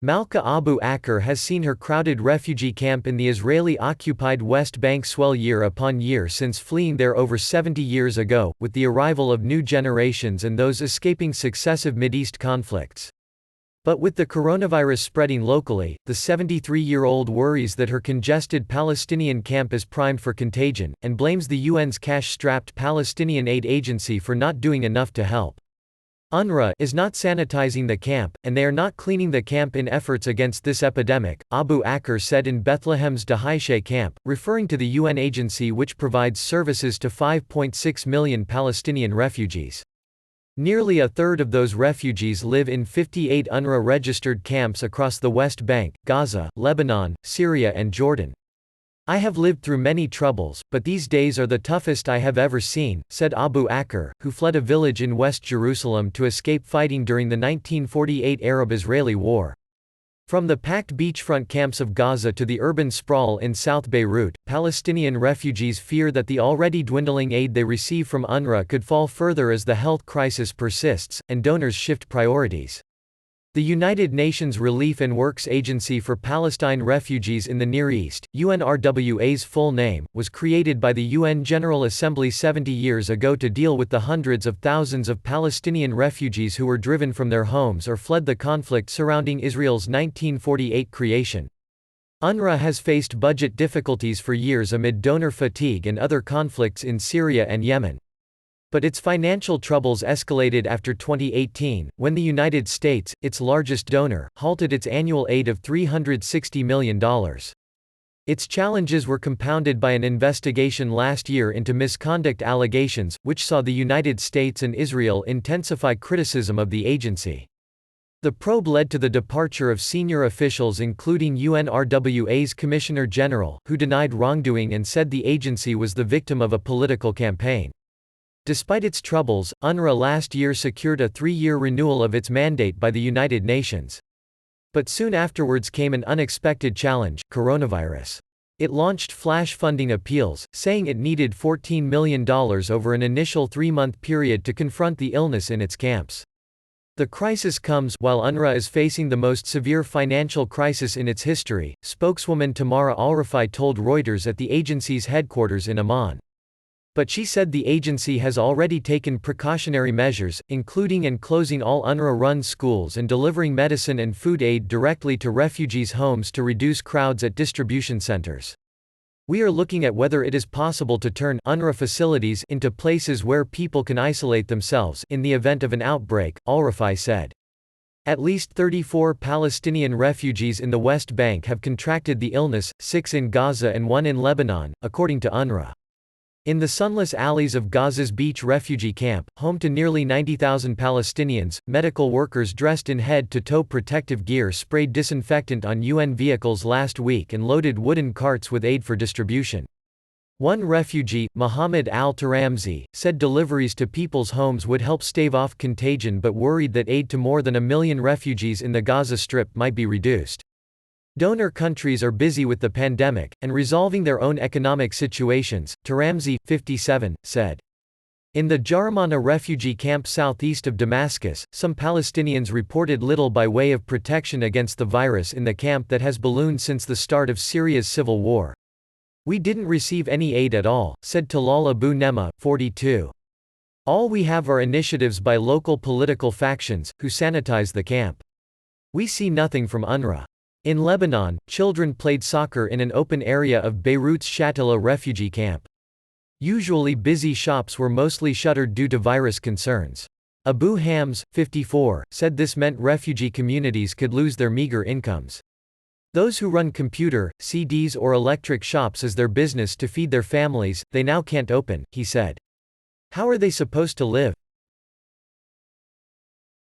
Malka Abu Aker has seen her crowded refugee camp in the Israeli-occupied West Bank swell year upon year since fleeing there over 70 years ago, with the arrival of new generations and those escaping successive Mideast conflicts. But with the coronavirus spreading locally, the 73-year-old worries that her congested Palestinian camp is primed for contagion, and blames the UN's cash-strapped Palestinian aid agency for not doing enough to help. UNRWA is not sanitizing the camp, and they are not cleaning the camp in efforts against this epidemic, Abu Aker said in Bethlehem's Dahaishe camp, referring to the UN agency which provides services to 5.6 million Palestinian refugees. Nearly a third of those refugees live in 58 UNRWA-registered camps across the West Bank, Gaza, Lebanon, Syria and Jordan. I have lived through many troubles, but these days are the toughest I have ever seen, said Abu Aker, who fled a village in West Jerusalem to escape fighting during the 1948 Arab-Israeli War. From the packed beachfront camps of Gaza to the urban sprawl in South Beirut, Palestinian refugees fear that the already dwindling aid they receive from UNRWA could fall further as the health crisis persists, and donors shift priorities. The United Nations Relief and Works Agency for Palestine Refugees in the Near East, UNRWA's full name, was created by the UN General Assembly 70 years ago to deal with the hundreds of thousands of Palestinian refugees who were driven from their homes or fled the conflict surrounding Israel's 1948 creation. UNRWA has faced budget difficulties for years amid donor fatigue and other conflicts in Syria and Yemen. But its financial troubles escalated after 2018, when the United States, its largest donor, halted its annual aid of $360 million. Its challenges were compounded by an investigation last year into misconduct allegations, which saw the United States and Israel intensify criticism of the agency. The probe led to the departure of senior officials including UNRWA's Commissioner General, who denied wrongdoing and said the agency was the victim of a political campaign. Despite its troubles, UNRWA last year secured a 3-year renewal of its mandate by the United Nations. But soon afterwards came an unexpected challenge: coronavirus. It launched flash funding appeals, saying it needed $14 million over an initial 3-month period to confront the illness in its camps. The crisis comes while UNRWA is facing the most severe financial crisis in its history, spokeswoman Tamara Al-Rafai told Reuters at the agency's headquarters in Amman. But she said the agency has already taken precautionary measures, including closing all UNRWA-run schools and delivering medicine and food aid directly to refugees' homes to reduce crowds at distribution centers. We are looking at whether it is possible to turn UNRWA facilities into places where people can isolate themselves in the event of an outbreak, Al-Rafai said. At least 34 Palestinian refugees in the West Bank have contracted the illness, 6 in Gaza and 1 in Lebanon, according to UNRWA. In the sunless alleys of Gaza's beach refugee camp, home to nearly 90,000 Palestinians, medical workers dressed in head-to-toe protective gear sprayed disinfectant on UN vehicles last week and loaded wooden carts with aid for distribution. One refugee, Mohammed al-Taramzi, said deliveries to people's homes would help stave off contagion but worried that aid to more than 1 million refugees in the Gaza Strip might be reduced. Donor countries are busy with the pandemic, and resolving their own economic situations, Taramzi, 57, said. In the Jaramana refugee camp southeast of Damascus, some Palestinians reported little by way of protection against the virus in the camp that has ballooned since the start of Syria's civil war. We didn't receive any aid at all, said Talal Abu Nema, 42. All we have are initiatives by local political factions, who sanitize the camp. We see nothing from UNRWA. In Lebanon, children played soccer in an open area of Beirut's Shatila refugee camp. Usually busy shops were mostly shuttered due to virus concerns. Abu Hams, 54, said this meant refugee communities could lose their meager incomes. Those who run computer, CDs or electric shops as their business to feed their families, they now can't open, he said. How are they supposed to live?